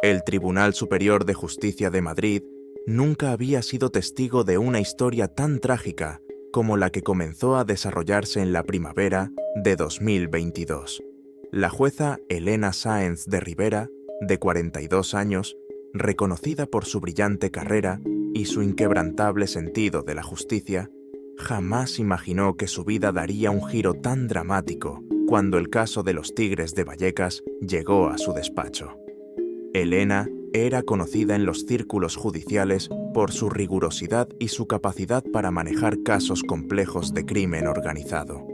El Tribunal Superior de Justicia de Madrid nunca había sido testigo de una historia tan trágica como la que comenzó a desarrollarse en la primavera de 2022. La jueza Elena Sáenz de Rivera, de 42 años, reconocida por su brillante carrera y su inquebrantable sentido de la justicia, jamás imaginó que su vida daría un giro tan dramático cuando el caso de los Tigres de Vallecas llegó a su despacho. Elena era conocida en los círculos judiciales por su rigurosidad y su capacidad para manejar casos complejos de crimen organizado.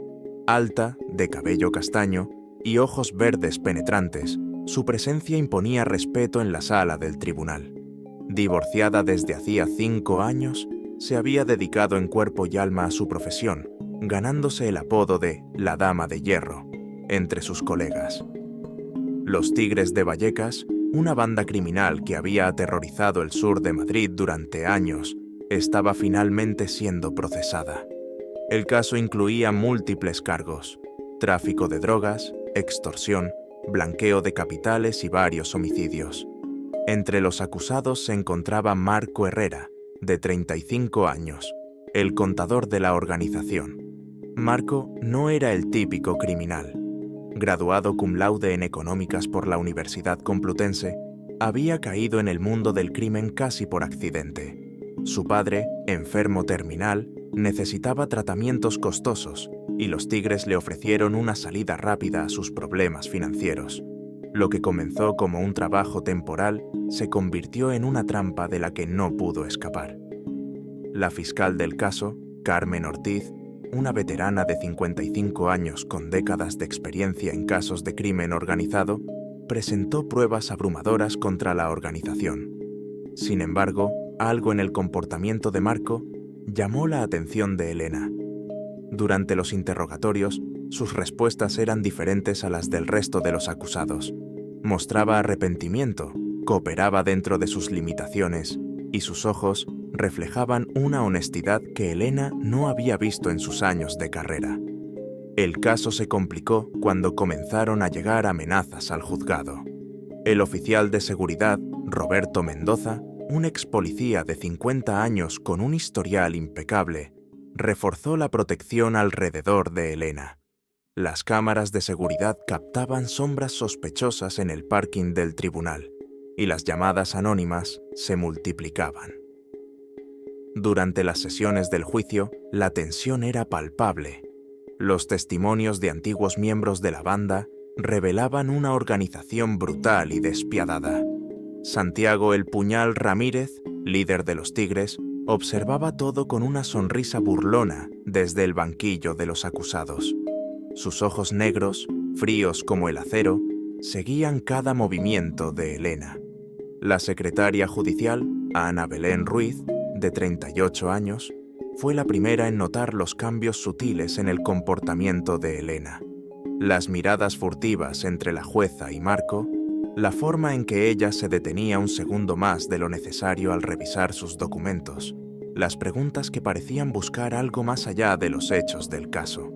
Alta, de cabello castaño y ojos verdes penetrantes, su presencia imponía respeto en la sala del tribunal. Divorciada desde hacía 5 años, se había dedicado en cuerpo y alma a su profesión, ganándose el apodo de la Dama de Hierro entre sus colegas. Los Tigres de Vallecas, una banda criminal que había aterrorizado el sur de Madrid durante años, estaba finalmente siendo procesada. El caso incluía múltiples cargos: tráfico de drogas, extorsión, blanqueo de capitales y varios homicidios. Entre los acusados se encontraba Marco Herrera, de 35 años, el contador de la organización. Marco no era el típico criminal. Graduado cum laude en Económicas por la Universidad Complutense, había caído en el mundo del crimen casi por accidente. Su padre, enfermo terminal, necesitaba tratamientos costosos y los Tigres le ofrecieron una salida rápida a sus problemas financieros. Lo que comenzó como un trabajo temporal se convirtió en una trampa de la que no pudo escapar. La fiscal del caso, Carmen Ortiz, una veterana de 55 años con décadas de experiencia en casos de crimen organizado, presentó pruebas abrumadoras contra la organización. Sin embargo, algo en el comportamiento de Marco llamó la atención de Elena. Durante los interrogatorios, sus respuestas eran diferentes a las del resto de los acusados. Mostraba arrepentimiento, cooperaba dentro de sus limitaciones y sus ojos reflejaban una honestidad que Elena no había visto en sus años de carrera. El caso se complicó cuando comenzaron a llegar amenazas al juzgado. El oficial de seguridad, Roberto Mendoza, un ex policía de 50 años con un historial impecable, reforzó la protección alrededor de Elena. Las cámaras de seguridad captaban sombras sospechosas en el parking del tribunal y las llamadas anónimas se multiplicaban. Durante las sesiones del juicio, la tensión era palpable. Los testimonios de antiguos miembros de la banda revelaban una organización brutal y despiadada. Santiago "El Puñal" Ramírez, líder de los Tigres, observaba todo con una sonrisa burlona desde el banquillo de los acusados. Sus ojos negros, fríos como el acero, seguían cada movimiento de Elena. La secretaria judicial, Ana Belén Ruiz, de 38 años, fue la primera en notar los cambios sutiles en el comportamiento de Elena. Las miradas furtivas entre la jueza y Marco, la forma en que ella se detenía un segundo más de lo necesario al revisar sus documentos, las preguntas que parecían buscar algo más allá de los hechos del caso.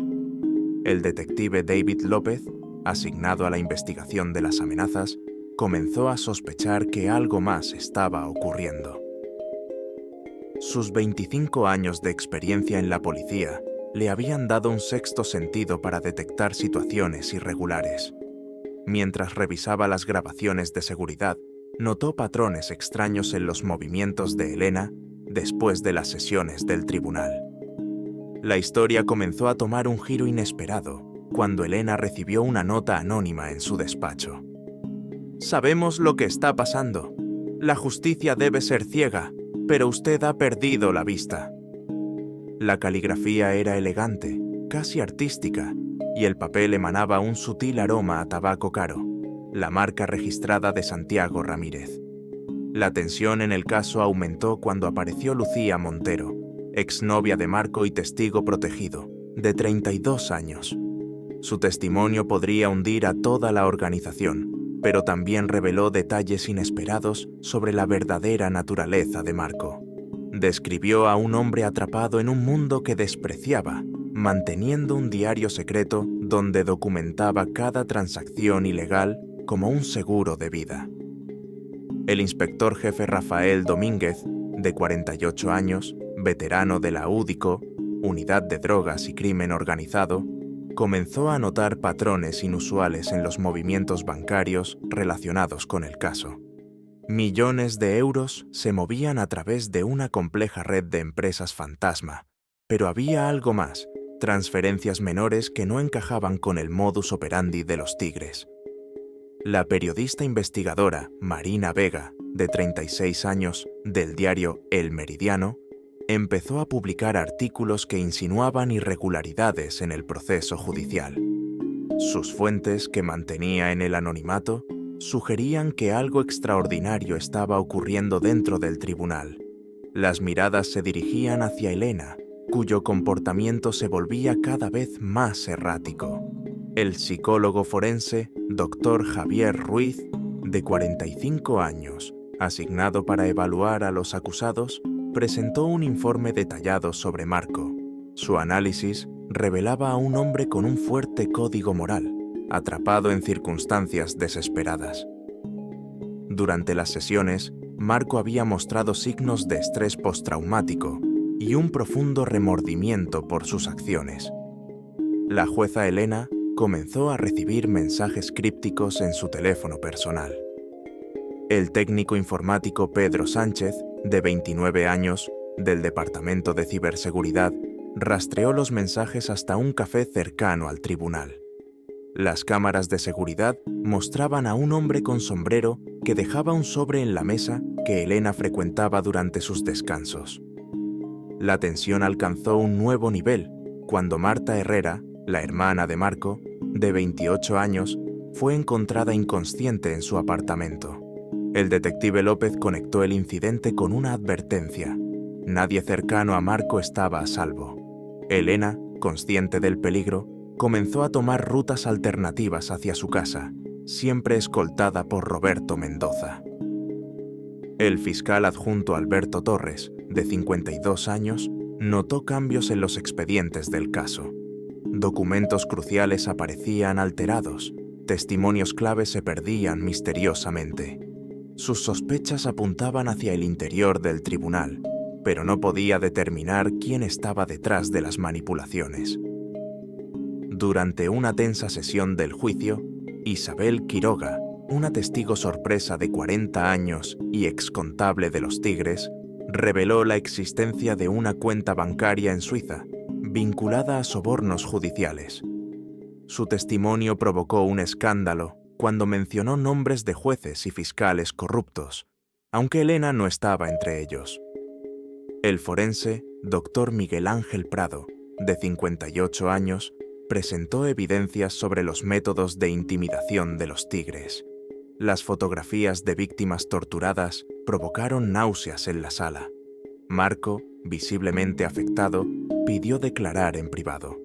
El detective David López, asignado a la investigación de las amenazas, comenzó a sospechar que algo más estaba ocurriendo. Sus 25 años de experiencia en la policía le habían dado un sexto sentido para detectar situaciones irregulares. Mientras revisaba las grabaciones de seguridad, notó patrones extraños en los movimientos de Elena después de las sesiones del tribunal. La historia comenzó a tomar un giro inesperado cuando Elena recibió una nota anónima en su despacho. «Sabemos lo que está pasando. La justicia debe ser ciega, pero usted ha perdido la vista». La caligrafía era elegante, casi artística, y el papel emanaba un sutil aroma a tabaco caro, la marca registrada de Santiago Ramírez. La tensión en el caso aumentó cuando apareció Lucía Montero, exnovia de Marco y testigo protegido, de 32 años. Su testimonio podría hundir a toda la organización, pero también reveló detalles inesperados sobre la verdadera naturaleza de Marco. Describió a un hombre atrapado en un mundo que despreciaba, manteniendo un diario secreto donde documentaba cada transacción ilegal como un seguro de vida. El inspector jefe Rafael Domínguez, de 48 años, veterano de la UDICO, Unidad de Drogas y Crimen Organizado, comenzó a notar patrones inusuales en los movimientos bancarios relacionados con el caso. Millones de euros se movían a través de una compleja red de empresas fantasma, pero había algo más, transferencias menores que no encajaban con el modus operandi de los Tigres. La periodista investigadora Marina Vega, de 36 años, del diario El Meridiano, empezó a publicar artículos que insinuaban irregularidades en el proceso judicial. Sus fuentes, que mantenía en el anonimato, sugerían que algo extraordinario estaba ocurriendo dentro del tribunal. Las miradas se dirigían hacia Elena, cuyo comportamiento se volvía cada vez más errático. El psicólogo forense, Dr. Javier Ruiz, de 45 años, asignado para evaluar a los acusados, presentó un informe detallado sobre Marco. Su análisis revelaba a un hombre con un fuerte código moral, atrapado en circunstancias desesperadas. Durante las sesiones, Marco había mostrado signos de estrés postraumático y un profundo remordimiento por sus acciones. La jueza Elena comenzó a recibir mensajes crípticos en su teléfono personal. El técnico informático Pedro Sánchez, de 29 años, del Departamento de Ciberseguridad, rastreó los mensajes hasta un café cercano al tribunal. Las cámaras de seguridad mostraban a un hombre con sombrero que dejaba un sobre en la mesa que Elena frecuentaba durante sus descansos. La tensión alcanzó un nuevo nivel cuando Marta Herrera, la hermana de Marco, de 28 años, fue encontrada inconsciente en su apartamento. El detective López conectó el incidente con una advertencia. Nadie cercano a Marco estaba a salvo. Elena, consciente del peligro, comenzó a tomar rutas alternativas hacia su casa, siempre escoltada por Roberto Mendoza. El fiscal adjunto Alberto Torres, de 52 años, notó cambios en los expedientes del caso. Documentos cruciales aparecían alterados, testimonios clave se perdían misteriosamente. Sus sospechas apuntaban hacia el interior del tribunal, pero no podía determinar quién estaba detrás de las manipulaciones. Durante una tensa sesión del juicio, Isabel Quiroga, una testigo sorpresa de 40 años y excontable de los Tigres, reveló la existencia de una cuenta bancaria en Suiza, vinculada a sobornos judiciales. Su testimonio provocó un escándalo cuando mencionó nombres de jueces y fiscales corruptos, aunque Elena no estaba entre ellos. El forense, Dr. Miguel Ángel Prado, de 58 años, presentó evidencias sobre los métodos de intimidación de los Tigres. Las fotografías de víctimas torturadas provocaron náuseas en la sala. Marco, visiblemente afectado, pidió declarar en privado.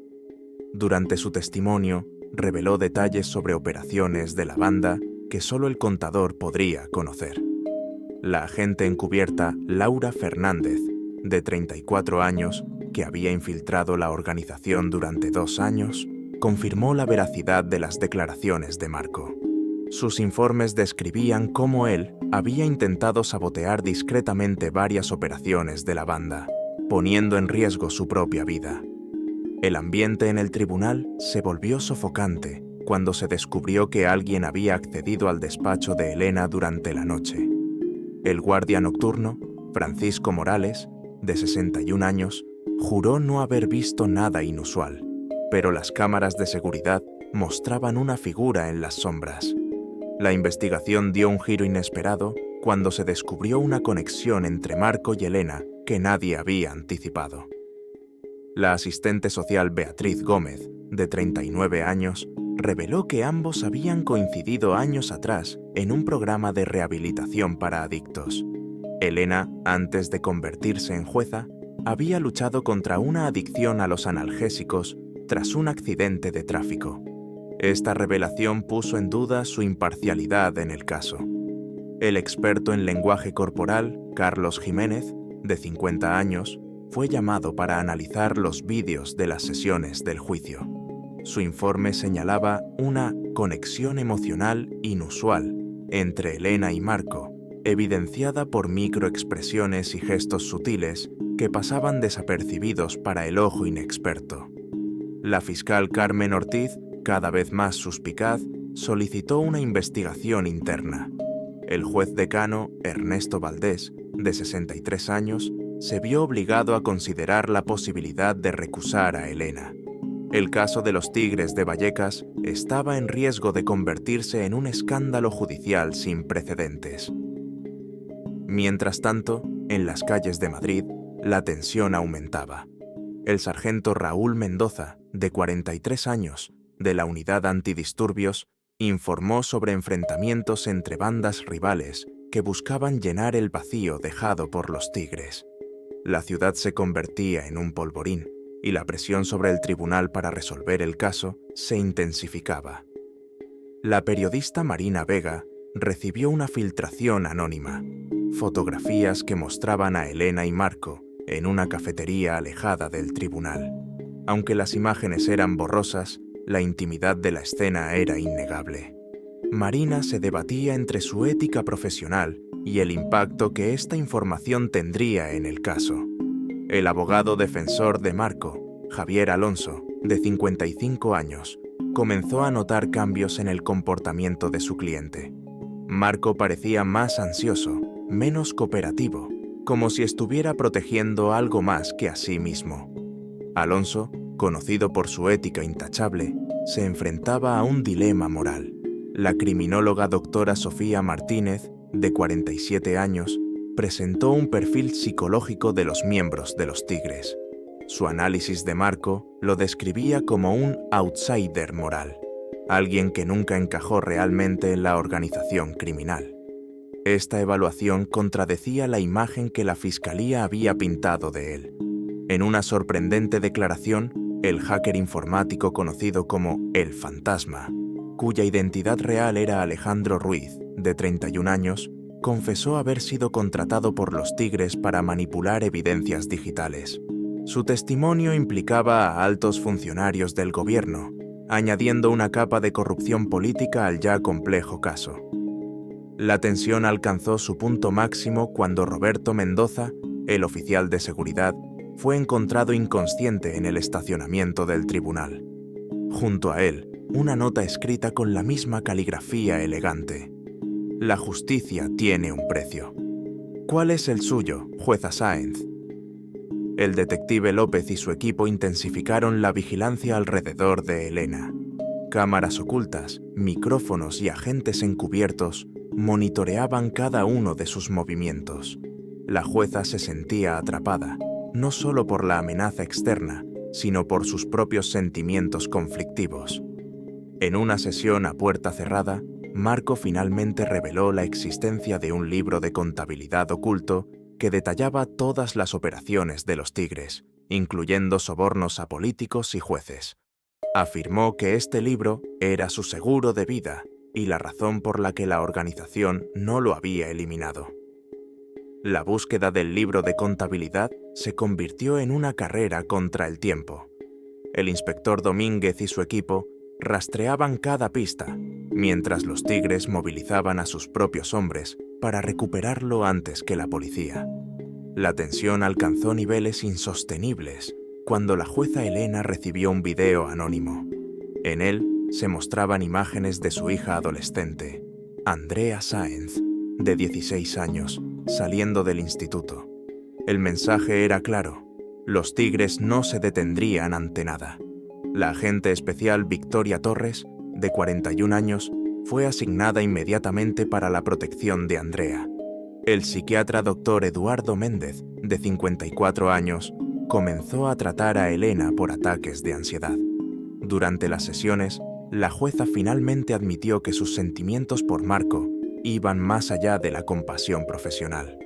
Durante su testimonio, reveló detalles sobre operaciones de la banda que solo el contador podría conocer. La agente encubierta Laura Fernández, de 34 años, que había infiltrado la organización durante 2 años, confirmó la veracidad de las declaraciones de Marco. Sus informes describían cómo él había intentado sabotear discretamente varias operaciones de la banda, poniendo en riesgo su propia vida. El ambiente en el tribunal se volvió sofocante cuando se descubrió que alguien había accedido al despacho de Elena durante la noche. El guardia nocturno, Francisco Morales, de 61 años, juró no haber visto nada inusual, pero las cámaras de seguridad mostraban una figura en las sombras. La investigación dio un giro inesperado cuando se descubrió una conexión entre Marco y Elena que nadie había anticipado. La asistente social Beatriz Gómez, de 39 años, reveló que ambos habían coincidido años atrás en un programa de rehabilitación para adictos. Elena, antes de convertirse en jueza, había luchado contra una adicción a los analgésicos tras un accidente de tráfico. Esta revelación puso en duda su imparcialidad en el caso. El experto en lenguaje corporal, Carlos Jiménez, de 50 años, fue llamado para analizar los vídeos de las sesiones del juicio. Su informe señalaba una conexión emocional inusual entre Elena y Marco, evidenciada por microexpresiones y gestos sutiles que pasaban desapercibidos para el ojo inexperto. La fiscal Carmen Ortiz, cada vez más suspicaz, solicitó una investigación interna. El juez decano, Ernesto Valdés, de 63 años, se vio obligado a considerar la posibilidad de recusar a Elena. El caso de los Tigres de Vallecas estaba en riesgo de convertirse en un escándalo judicial sin precedentes. Mientras tanto, en las calles de Madrid, la tensión aumentaba. El sargento Raúl Mendoza, de 43 años, de la Unidad Antidisturbios, informó sobre enfrentamientos entre bandas rivales que buscaban llenar el vacío dejado por los Tigres. La ciudad se convertía en un polvorín y la presión sobre el tribunal para resolver el caso se intensificaba. La periodista Marina Vega recibió una filtración anónima, fotografías que mostraban a Elena y Marco en una cafetería alejada del tribunal. Aunque las imágenes eran borrosas, la intimidad de la escena era innegable. Marina se debatía entre su ética profesional y el impacto que esta información tendría en el caso. El abogado defensor de Marco, Javier Alonso, de 55 años, comenzó a notar cambios en el comportamiento de su cliente. Marco parecía más ansioso, menos cooperativo, como si estuviera protegiendo algo más que a sí mismo. Alonso, conocido por su ética intachable, se enfrentaba a un dilema moral. La criminóloga doctora Sofía Martínez, de 47 años, presentó un perfil psicológico de los miembros de los Tigres. Su análisis de Marco lo describía como un outsider moral, alguien que nunca encajó realmente en la organización criminal. Esta evaluación contradecía la imagen que la fiscalía había pintado de él. En una sorprendente declaración, el hacker informático conocido como El Fantasma, cuya identidad real era Alejandro Ruiz, de 31 años, confesó haber sido contratado por los Tigres para manipular evidencias digitales. Su testimonio implicaba a altos funcionarios del gobierno, añadiendo una capa de corrupción política al ya complejo caso. La tensión alcanzó su punto máximo cuando Roberto Mendoza, el oficial de seguridad, fue encontrado inconsciente en el estacionamiento del tribunal. Junto a él, una nota escrita con la misma caligrafía elegante. La justicia tiene un precio. ¿Cuál es el suyo, jueza Sáenz? El detective López y su equipo intensificaron la vigilancia alrededor de Elena. Cámaras ocultas, micrófonos y agentes encubiertos monitoreaban cada uno de sus movimientos. La jueza se sentía atrapada, no solo por la amenaza externa, sino por sus propios sentimientos conflictivos. En una sesión a puerta cerrada, Marco finalmente reveló la existencia de un libro de contabilidad oculto que detallaba todas las operaciones de los Tigres, incluyendo sobornos a políticos y jueces. Afirmó que este libro era su seguro de vida y la razón por la que la organización no lo había eliminado. La búsqueda del libro de contabilidad se convirtió en una carrera contra el tiempo. El inspector Domínguez y su equipo rastreaban cada pista, mientras los Tigres movilizaban a sus propios hombres para recuperarlo antes que la policía. La tensión alcanzó niveles insostenibles cuando la jueza Elena recibió un video anónimo. En él se mostraban imágenes de su hija adolescente, Andrea Sáenz, de 16 años, saliendo del instituto. El mensaje era claro: los Tigres no se detendrían ante nada. La agente especial Victoria Torres, de 41 años, fue asignada inmediatamente para la protección de Andrea. El psiquiatra Dr. Eduardo Méndez, de 54 años, comenzó a tratar a Elena por ataques de ansiedad. Durante las sesiones, la jueza finalmente admitió que sus sentimientos por Marco iban más allá de la compasión profesional.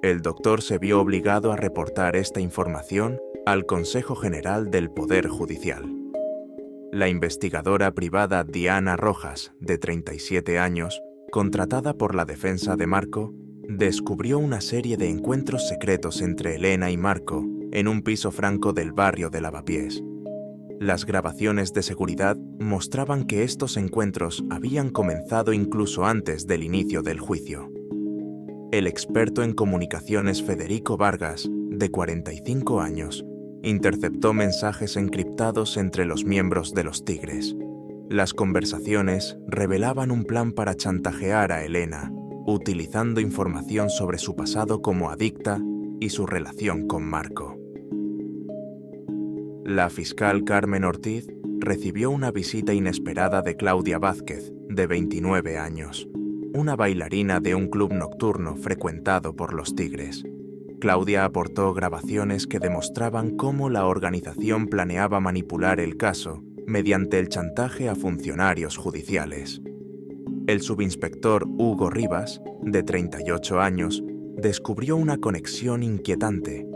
El doctor se vio obligado a reportar esta información al Consejo General del Poder Judicial. La investigadora privada Diana Rojas, de 37 años, contratada por la defensa de Marco, descubrió una serie de encuentros secretos entre Elena y Marco en un piso franco del barrio de Lavapiés. Las grabaciones de seguridad mostraban que estos encuentros habían comenzado incluso antes del inicio del juicio. el experto en comunicaciones Federico Vargas, de 45 años, interceptó mensajes encriptados entre los miembros de los Tigres. Las conversaciones revelaban un plan para chantajear a Elena, utilizando información sobre su pasado como adicta y su relación con Marco. La fiscal Carmen Ortiz recibió una visita inesperada de Claudia Vázquez, de 29 años, una bailarina de un club nocturno frecuentado por los Tigres. Claudia aportó grabaciones que demostraban cómo la organización planeaba manipular el caso mediante el chantaje a funcionarios judiciales. El subinspector Hugo Rivas, de 38 años, descubrió una conexión inquietante.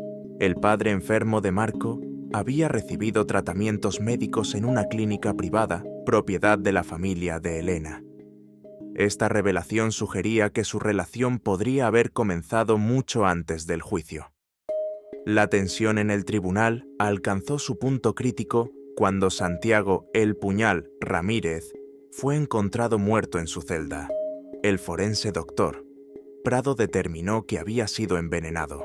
El padre enfermo de Marco había recibido tratamientos médicos en una clínica privada, propiedad de la familia de Elena. Esta revelación sugería que su relación podría haber comenzado mucho antes del juicio. La tensión en el tribunal alcanzó su punto crítico cuando Santiago "El Puñal" Ramírez fue encontrado muerto en su celda. El forense doctor Prado determinó que había sido envenenado.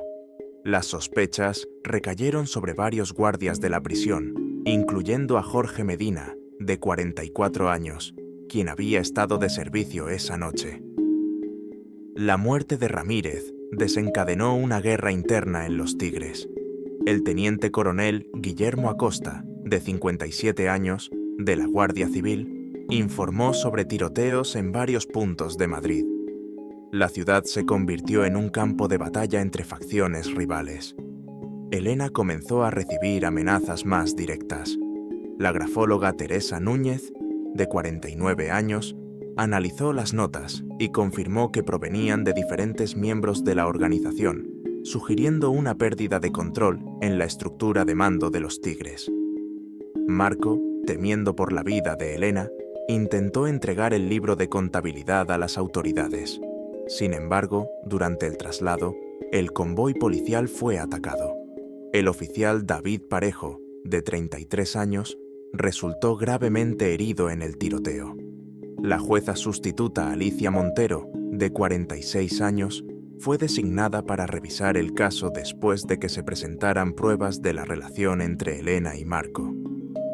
Las sospechas recayeron sobre varios guardias de la prisión, incluyendo a Jorge Medina, de 44 años, quien había estado de servicio esa noche. La muerte de Ramírez desencadenó una guerra interna en los Tigres. El teniente coronel Guillermo Acosta, de 57 años, de la Guardia Civil, informó sobre tiroteos en varios puntos de Madrid. La ciudad se convirtió en un campo de batalla entre facciones rivales. Elena comenzó a recibir amenazas más directas. La grafóloga Teresa Núñez, de 49 años, analizó las notas y confirmó que provenían de diferentes miembros de la organización, sugiriendo una pérdida de control en la estructura de mando de los Tigres. Marco, temiendo por la vida de Elena, intentó entregar el libro de contabilidad a las autoridades. Sin embargo, durante el traslado, el convoy policial fue atacado. El oficial David Parejo, de 33 años, resultó gravemente herido en el tiroteo. La jueza sustituta Alicia Montero, de 46 años, fue designada para revisar el caso después de que se presentaran pruebas de la relación entre Elena y Marco.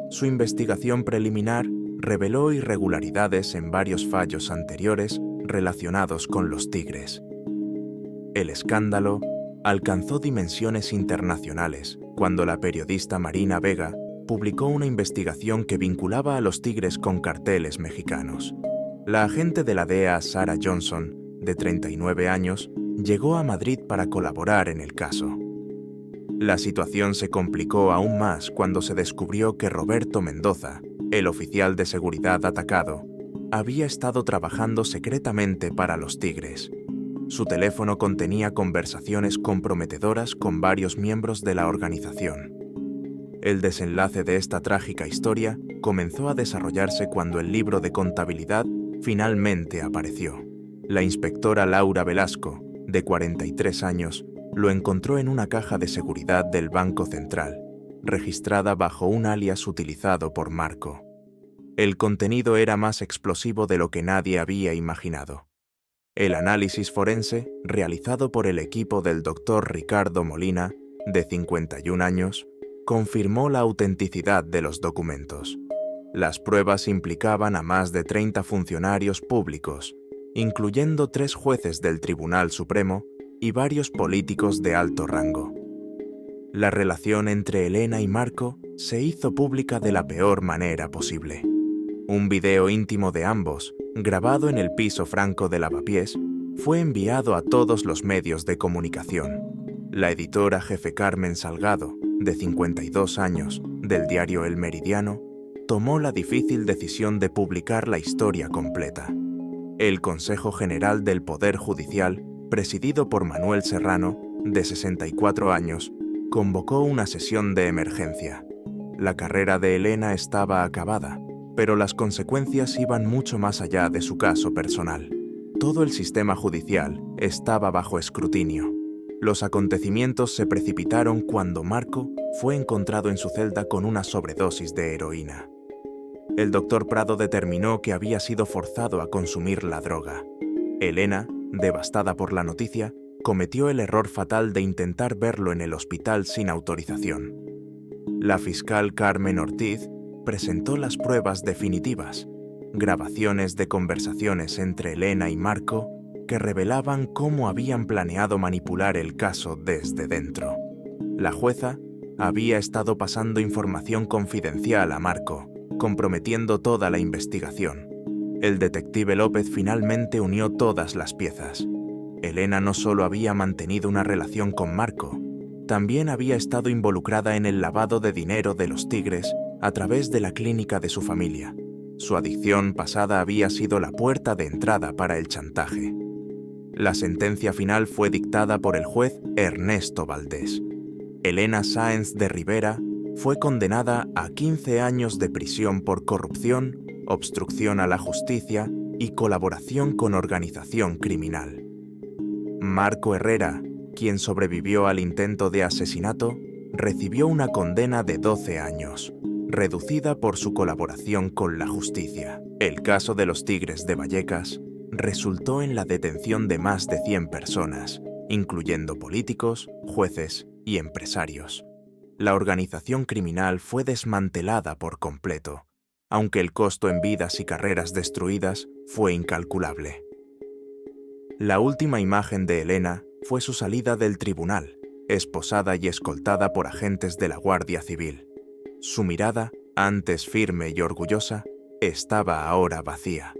Su investigación preliminar reveló irregularidades en varios fallos anteriores relacionados con los Tigres. El escándalo alcanzó dimensiones internacionales cuando la periodista Marina Vega publicó una investigación que vinculaba a los Tigres con carteles mexicanos. La agente de la DEA Sarah Johnson, de 39 años, llegó a Madrid para colaborar en el caso. La situación se complicó aún más cuando se descubrió que Roberto Mendoza, el oficial de seguridad atacado, había estado trabajando secretamente para los Tigres. Su teléfono contenía conversaciones comprometedoras con varios miembros de la organización. El desenlace de esta trágica historia comenzó a desarrollarse cuando el libro de contabilidad finalmente apareció. La inspectora Laura Velasco, de 43 años, lo encontró en una caja de seguridad del Banco Central, registrada bajo un alias utilizado por Marco. El contenido era más explosivo de lo que nadie había imaginado. El análisis forense, realizado por el equipo del doctor Ricardo Molina, de 51 años, confirmó la autenticidad de los documentos. Las pruebas implicaban a más de 30 funcionarios públicos, incluyendo 3 jueces del Tribunal Supremo y varios políticos de alto rango. La relación entre Elena y Marco se hizo pública de la peor manera posible. Un video íntimo de ambos, grabado en el piso franco de Lavapiés, fue enviado a todos los medios de comunicación. La editora jefe Carmen Salgado, de 52 años, del diario El Meridiano, tomó la difícil decisión de publicar la historia completa. El Consejo General del Poder Judicial, presidido por Manuel Serrano, de 64 años, convocó una sesión de emergencia. La carrera de Elena estaba acabada, pero las consecuencias iban mucho más allá de su caso personal. Todo el sistema judicial estaba bajo escrutinio. Los acontecimientos se precipitaron cuando Marco fue encontrado en su celda con una sobredosis de heroína. El doctor Prado determinó que había sido forzado a consumir la droga. Elena devastada por la noticia, cometió el error fatal de intentar verlo en el hospital sin autorización. La fiscal Carmen Ortiz presentó las pruebas definitivas, grabaciones de conversaciones entre Elena y Marco que revelaban cómo habían planeado manipular el caso desde dentro. La jueza había estado pasando información confidencial a Marco, comprometiendo toda la investigación. El detective López finalmente unió todas las piezas. Elena no solo había mantenido una relación con Marco, también había estado involucrada en el lavado de dinero de los Tigres a través de la clínica de su familia. Su adicción pasada había sido la puerta de entrada para el chantaje. La sentencia final fue dictada por el juez Ernesto Valdés. Elena Sáenz de Rivera fue condenada a 15 años de prisión por corrupción, obstrucción a la justicia y colaboración con organización criminal. Marco Herrera, quien sobrevivió al intento de asesinato, recibió una condena de 12 años, reducida por su colaboración con la justicia. El caso de los Tigres de Vallecas resultó en la detención de más de 100 personas, incluyendo políticos, jueces y empresarios. La organización criminal fue desmantelada por completo, aunque el costo en vidas y carreras destruidas fue incalculable. La última imagen de Elena fue su salida del tribunal, esposada y escoltada por agentes de la Guardia Civil. Su mirada, antes firme y orgullosa, estaba ahora vacía.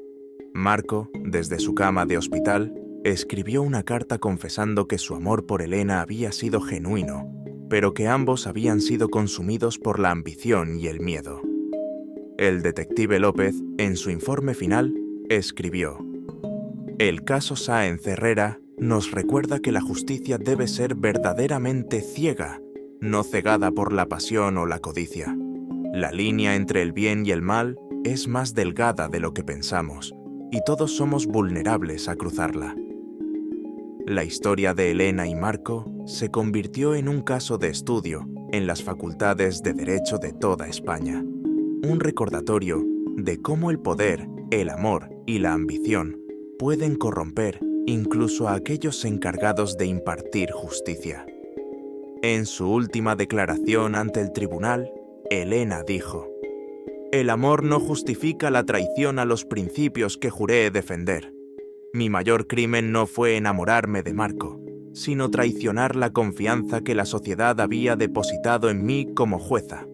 Marco, desde su cama de hospital, escribió una carta confesando que su amor por Elena había sido genuino, pero que ambos habían sido consumidos por la ambición y el miedo. El detective López, en su informe final, escribió: "El caso Sáenz Herrera nos recuerda que la justicia debe ser verdaderamente ciega, no cegada por la pasión o la codicia. La línea entre el bien y el mal es más delgada de lo que pensamos, y todos somos vulnerables a cruzarla". La historia de Elena y Marco se convirtió en un caso de estudio en las facultades de Derecho de toda España. Un recordatorio de cómo el poder, el amor y la ambición pueden corromper incluso a aquellos encargados de impartir justicia. En su última declaración ante el tribunal, Elena dijo: "El amor no justifica la traición a los principios que juré defender. Mi mayor crimen no fue enamorarme de Marco, sino traicionar la confianza que la sociedad había depositado en mí como jueza.